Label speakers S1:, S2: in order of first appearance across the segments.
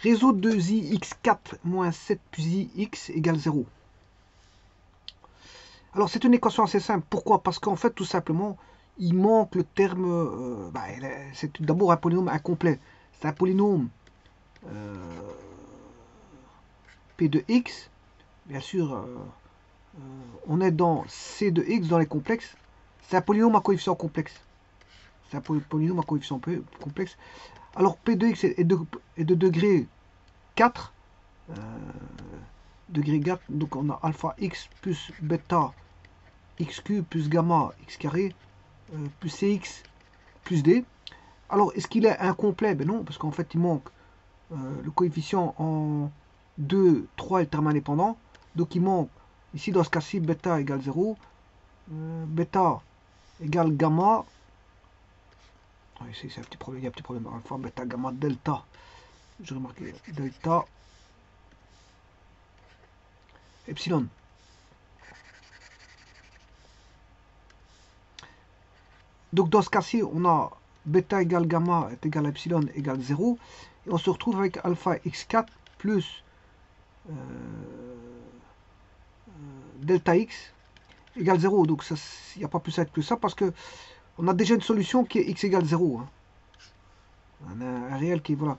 S1: Résoudre 2i x4 moins 7 plus i x égale 0. Alors c'est une équation assez simple. Pourquoi? Parce qu'en fait, tout simplement, il manque le terme... c'est d'abord un polynôme incomplet. C'est un polynôme p de x. Bien sûr, on est dans c de x dans les complexes. C'est un polynôme à coefficient complexe. C'est un polynôme à coefficient complexe. Alors p de x est de degré 4. Degré 4, donc on a alpha x plus bêta x cube plus gamma x carré plus cx plus d. Alors, est-ce qu'il est incomplet? Ben non, parce qu'en fait, il manque le coefficient en 2, 3 et le terme indépendant. Donc, il manque, ici, dans ce cas-ci, bêta égale 0. Bêta égale gamma. Ici, c'est un petit problème. Il y a un petit problème. Alpha, bêta, gamma, delta. Je remarque delta. Epsilon. Donc, dans ce cas-ci, on a bêta égale gamma est égal à epsilon égale 0. Et on se retrouve avec alpha x4 plus delta x égale 0. Donc il n'y a pas plus simple que ça parce que on a déjà une solution qui est x égale 0. Hein. On a un réel qui est... Voilà.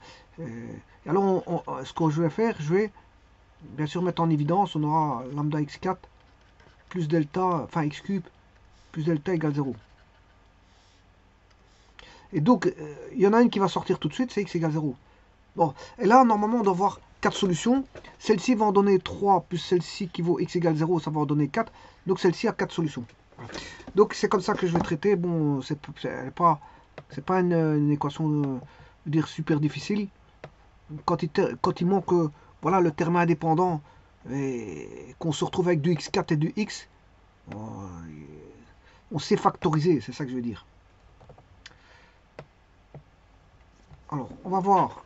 S1: Alors ce que je vais faire, je vais bien sûr mettre en évidence, on aura lambda x4 plus delta, enfin x cube plus delta égale 0. Et donc, il y en a une qui va sortir tout de suite, c'est x égale 0. Bon, et là, normalement, on doit avoir 4 solutions. Celle-ci va en donner 3, plus celle-ci qui vaut x égale 0, ça va en donner 4. Donc, celle-ci a 4 solutions. Voilà. Donc, c'est comme ça que je vais traiter. Bon, c'est pas une équation dire super difficile. Quand il manque voilà, le terme indépendant et qu'on se retrouve avec du x4 et du x, on sait factoriser, c'est ça que je veux dire. Alors, on va voir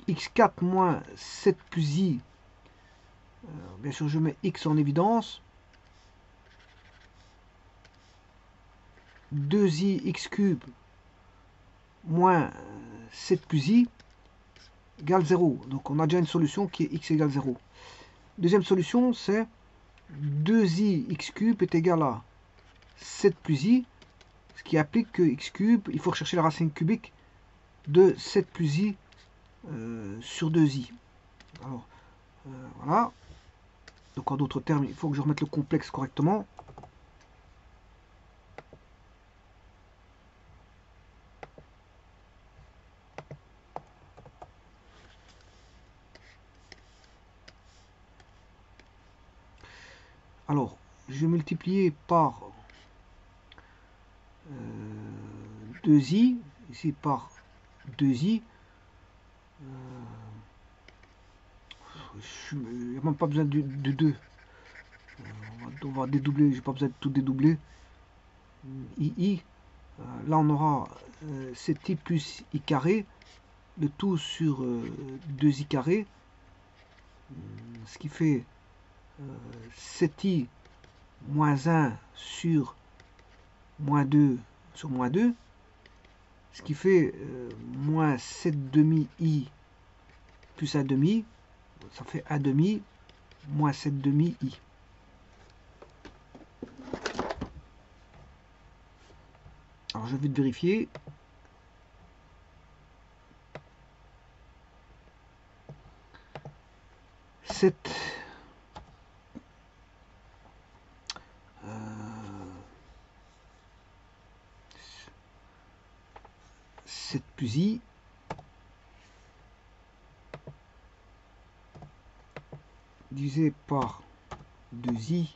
S1: x4 moins 7 plus i. Bien sûr, je mets x en évidence. 2i x cube moins 7 plus i égale 0. Donc, on a déjà une solution qui est x égale 0. Deuxième solution, c'est 2i x cube est égal à 7 plus i, ce qui implique que x cube, il faut rechercher la racine cubique de 7 plus i sur 2i. Alors, voilà. Donc, en d'autres termes, il faut que je remette le complexe correctement. Alors, je vais multiplier par 2i, ici par 2i. Il n'y a même pas besoin de 2. On va dédoubler, j'ai pas besoin de tout dédoubler. I. Là, on aura 7i plus i carré, le tout sur 2i carré, ce qui fait 7i moins 1 sur moins 2 sur moins 2, ce qui fait moins 7 demi i plus 1 demi, ça fait 1 demi moins 7 demi i. Alors je vais vérifier. Cette 7 plus i divisé par 2i,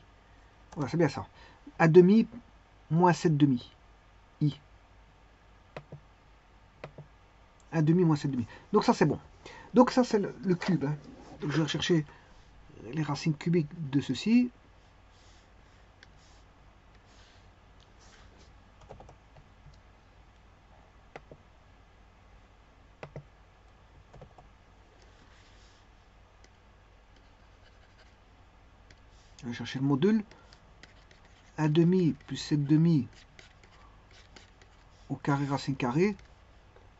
S1: voilà, c'est bien ça. 1 demi moins 7 demi i. 1 demi moins 7 demi. Donc ça c'est bon. Donc ça c'est le cube. Hein. Donc je vais rechercher les racines cubiques de ceci. Je vais chercher le module. 1 demi plus 7 demi au carré racine carrée.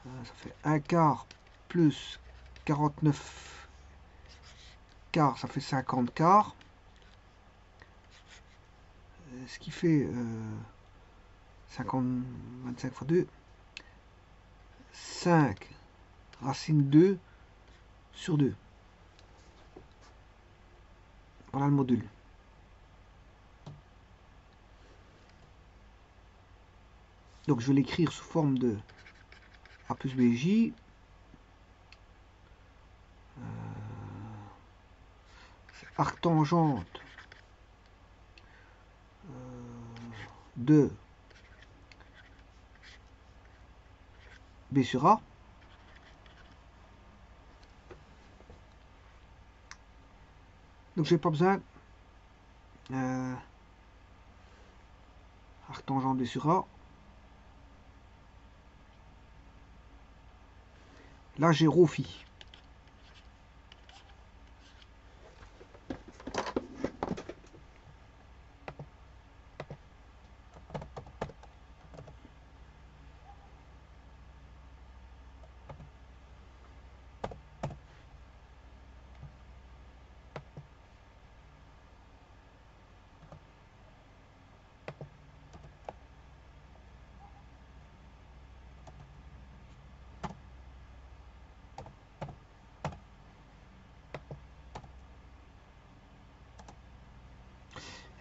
S1: Ça fait 1 quart plus 49 quarts, ça fait 50 quarts. Ce qui fait 25 fois 2, 5 racine 2 sur 2. Voilà le module. Donc je vais l'écrire sous forme de A plus BJ. Arctangente de B sur A. Donc j'ai pas besoin arctangente B sur A. Là j'ai ρ phi.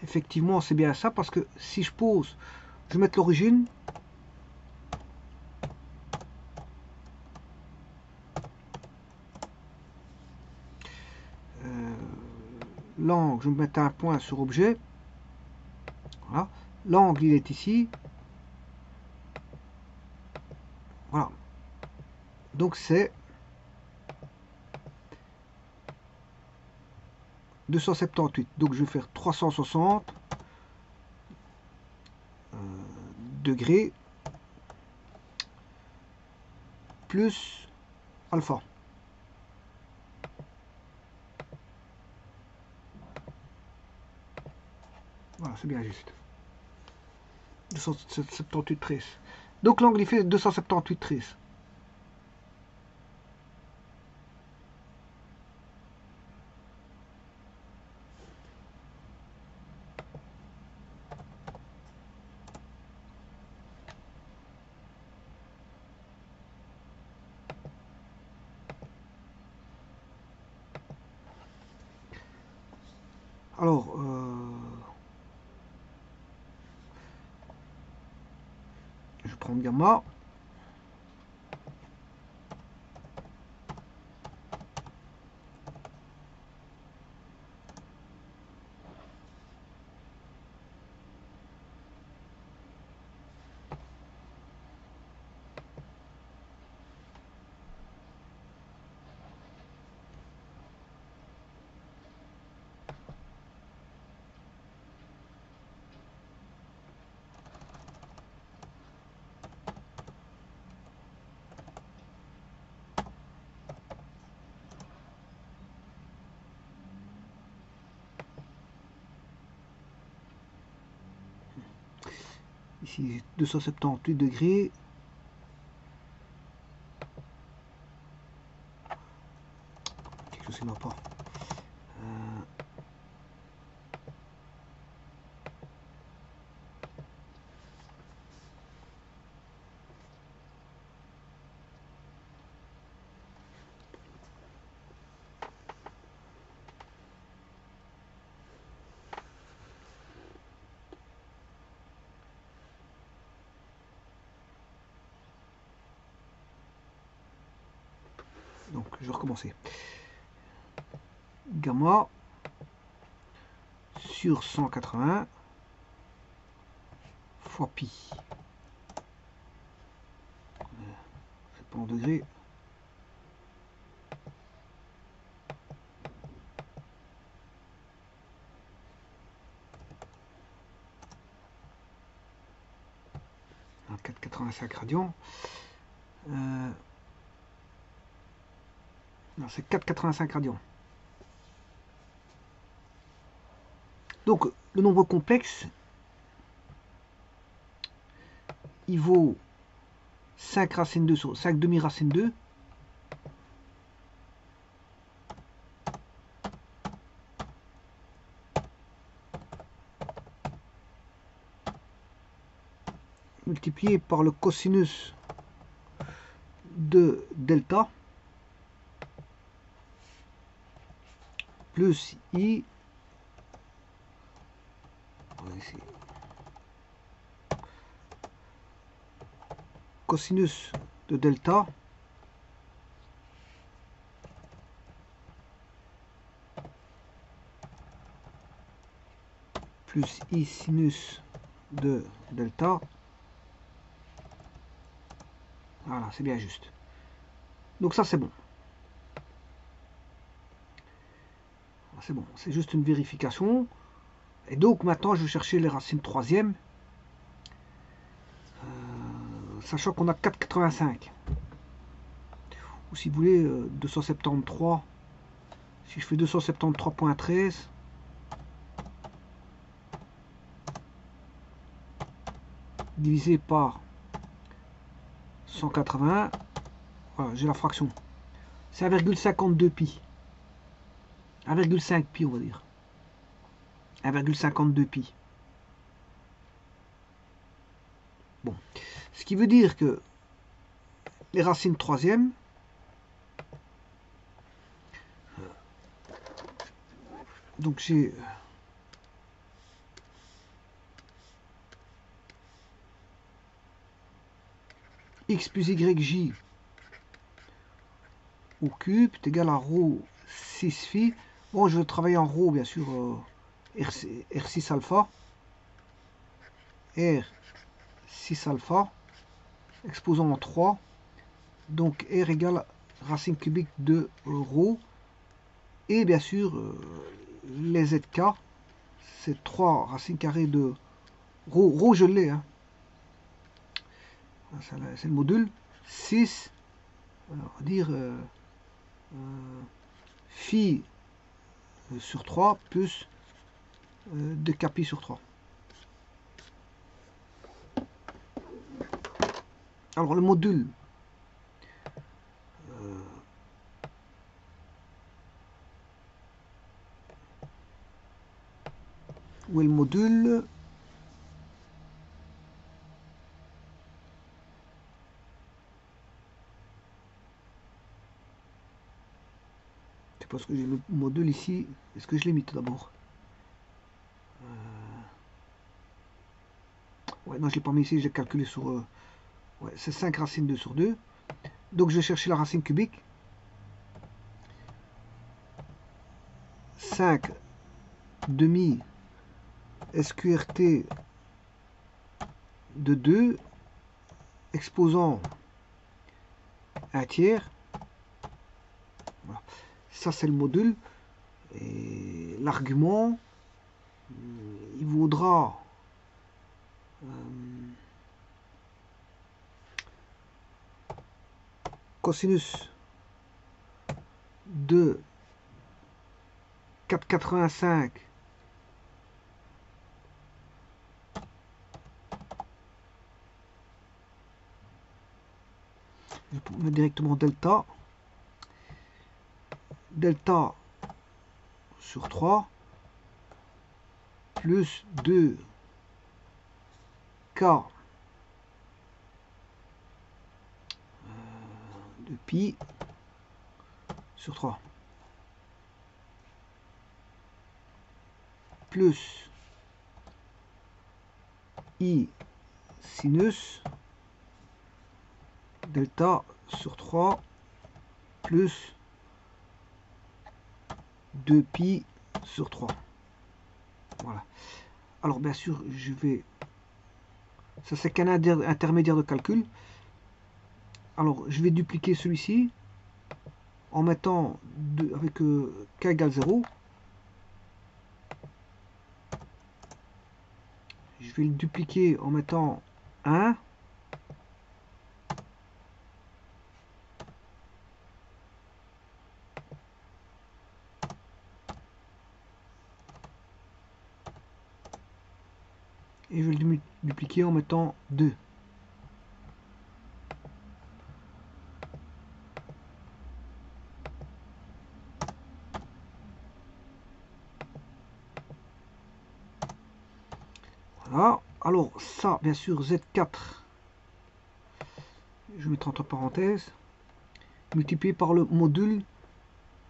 S1: Effectivement, c'est bien ça, parce que si je pose, je vais mettre l'origine. L'angle, je vais mettre un point sur objet. Voilà. L'angle, il est ici. Voilà. Donc c'est 278. Donc je vais faire 360 degrés plus alpha. Voilà, c'est bien juste. 278 tresses. Donc l'angle il fait 278 tresses. Alors, je prends gamma. Ici 278 degrés. Quelque chose qui ne va pas. Donc je vais recommencer. Gamma sur 180 fois pi. C'est pas en degrés. Un 4,85 radians. Non, c'est 4,85 radians. Donc le nombre complexe, il vaut 5 racine 2 sur 5 demi racine 2. Multiplié par le cosinus de delta plus i cosinus de delta plus i sinus de delta. Voilà, c'est bien juste. Donc ça c'est bon. C'est bon, c'est juste une vérification. Et donc maintenant je vais chercher les racines troisièmes. Sachant qu'on a 4,85. Ou si vous voulez 273. Si je fais 273,13. Divisé par 180. Voilà, j'ai la fraction. C'est 1,52 pi. 1,5 pi on va dire. 1,52 pi. Bon. Ce qui veut dire que les racines troisièmes donc j'ai x plus yj au cube est égal à ρ 6 phi. Bon, je vais travailler en ρ bien sûr, R6 alpha, R6 alpha, exposant en 3, donc R égale racine cubique de ρ, et bien sûr les zk, c'est 3 racines carrées de ρ je l'ai, hein. C'est le module 6, on va dire phi sur 3 plus 2 pi sur 3. Alors le module où est le module? C'est parce que j'ai le module ici. Est-ce que je l'ai mis tout d'abord? Ouais, non, je l'ai pas mis ici, j'ai calculé sur... ouais, c'est 5 racines 2 sur 2. Donc je vais chercher la racine cubique. 5 demi SQRT de 2 exposant un tiers. Voilà. Ça c'est le module. Et l'argument, il vaudra cosinus de 4,85 je peux mettre directement delta sur 3 plus 2 k de pi sur 3 plus i sinus delta sur 3 plus 2 pi sur 3. Voilà. Alors bien sûr, je vais... Ça c'est qu'un intermédiaire de calcul. Alors je vais dupliquer celui-ci en mettant avec k égale 0. Je vais le dupliquer en mettant 1. Et je vais le dupliquer en mettant 2. Voilà. Alors ça, bien sûr, Z4, je vais mettre entre parenthèses, multiplié par le module,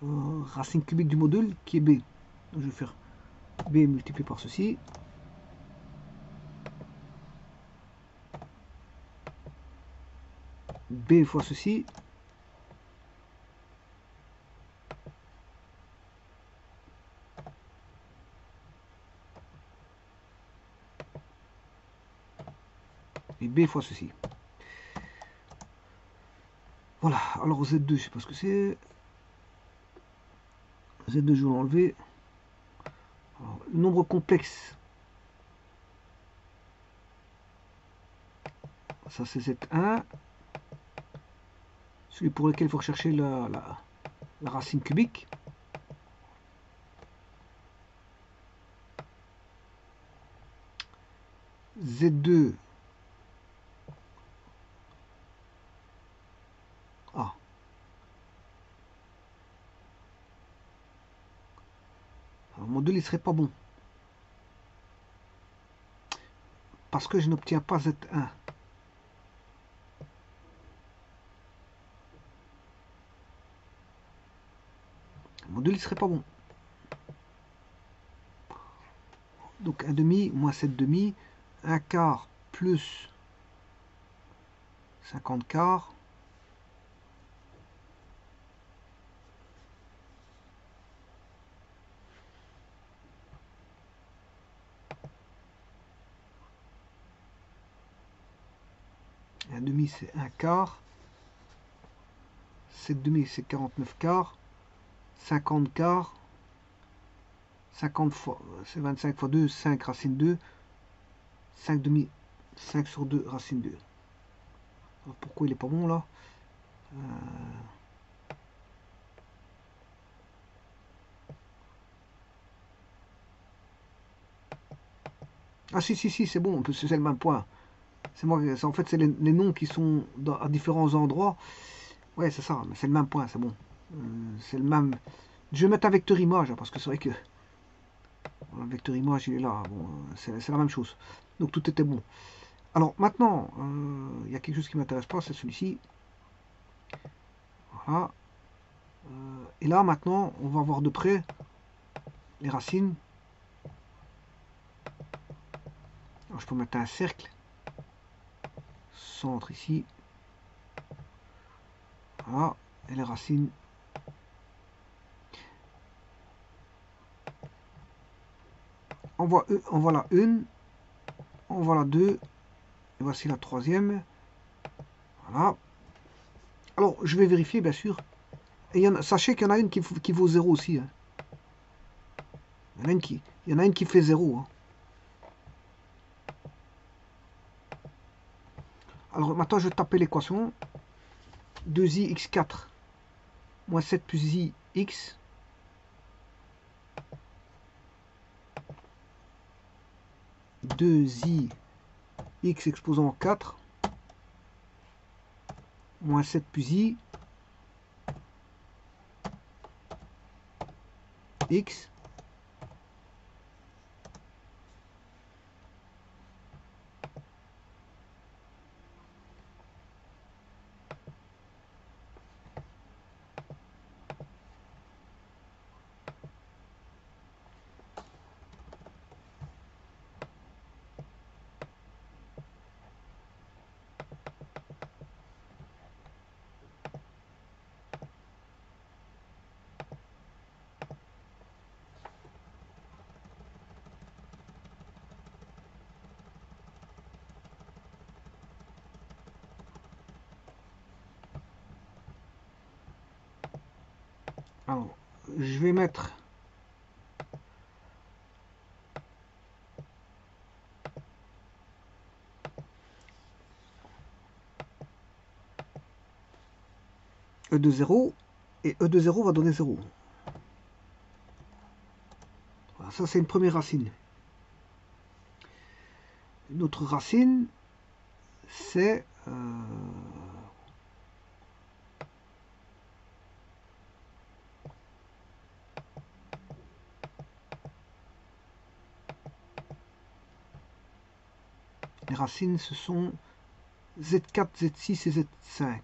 S1: racine cubique du module, qui est B. Donc je vais faire B multiplié par ceci. B fois ceci. Et B fois ceci. Voilà, alors Z2, je sais pas ce que c'est. Z2, je vais l'enlever. Le nombre complexe, ça c'est Z1. Celui pour lequel il faut rechercher la racine cubique. Z2. Ah. Alors, mon 2 il serait pas bon. Parce que je n'obtiens pas Z1. Mon 2 il serait pas bon. Donc 1 demi moins 7 demi. 1 quart plus 50 quarts. Un demi c'est 1 quart. 7 demi c'est 49 quarts. 50 quarts. 50 fois, c'est 25 fois 2, 5 racine 2. 5 demi, 5 sur 2 racine 2. Alors pourquoi il est pas bon là? Ah si, c'est bon, c'est le même point. C'est moi, en fait, c'est les noms qui sont à différents endroits. Ouais, c'est ça, mais c'est le même point, c'est bon. C'est le même. Je vais mettre un vecteur image, hein, parce que c'est vrai que le vecteur image, il est là. Bon, c'est la même chose. Donc tout était bon. Alors maintenant, il y a quelque chose qui m'intéresse pas, c'est celui-ci. Voilà. Et là, maintenant, on va voir de près les racines. Alors, je peux mettre un cercle. Centre ici. Voilà. Et les racines. On voit la une. On voit la deux. Et voici la troisième. Voilà. Alors, je vais vérifier, bien sûr. Et sachez qu'il y en a une qui vaut 0 aussi. Hein. Il y en a une qui fait 0. Hein. Alors, maintenant, je vais taper l'équation. 2i x4 moins 7 plus i x. I x exposant 4 moins 7 plus i x Alors, je vais mettre E de 0 et E de 0 va donner 0. Voilà, ça c'est une première racine. Une autre racine, c'est Les racines, ce sont Z4, Z6 et Z5.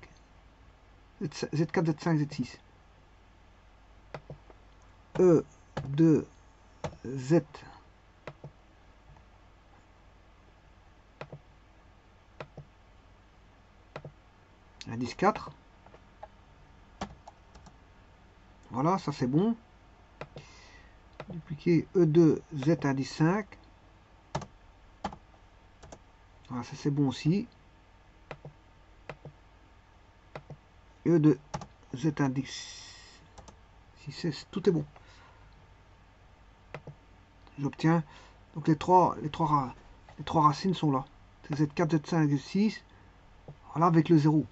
S1: Z4, Z5, Z6. E de Z indice 4. Voilà, ça c'est bon. Dupliquer E2 Z indice 5. Voilà, ça c'est bon aussi. E2 Z indice 6, tout est bon. J'obtiens donc les trois racines sont là. C'est Z4, Z5, Z6. Voilà, avec le 0.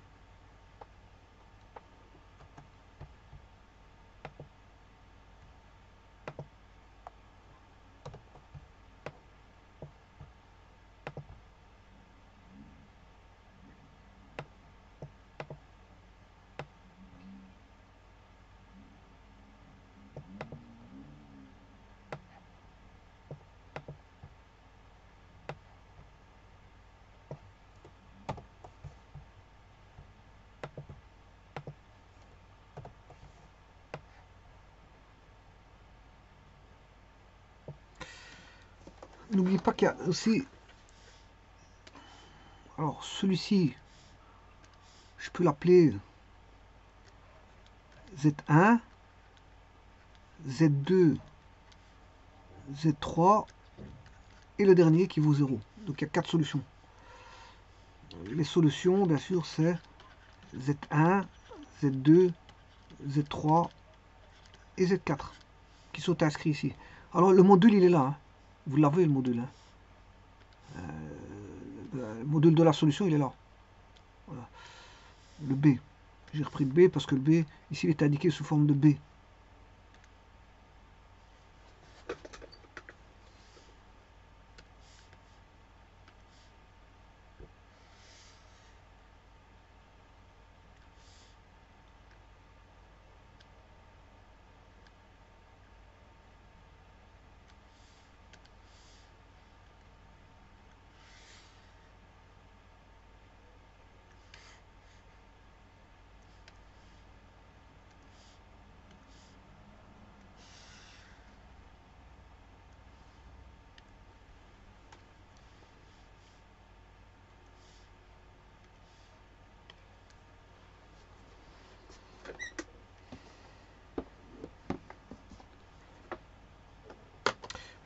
S1: N'oubliez pas qu'il y a aussi, alors celui-ci, je peux l'appeler Z1, Z2, Z3 et le dernier qui vaut 0. Donc il y a 4 solutions. Les solutions, bien sûr, c'est Z1, Z2, Z3 et Z4 qui sont inscrits ici. Alors le module, il est là. Hein. Vous l'avez, le module. Hein. Le module de la solution, il est là. Voilà. Le B. J'ai repris le B parce que le B, ici, il est indiqué sous forme de B.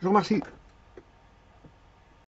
S1: Je vous remercie.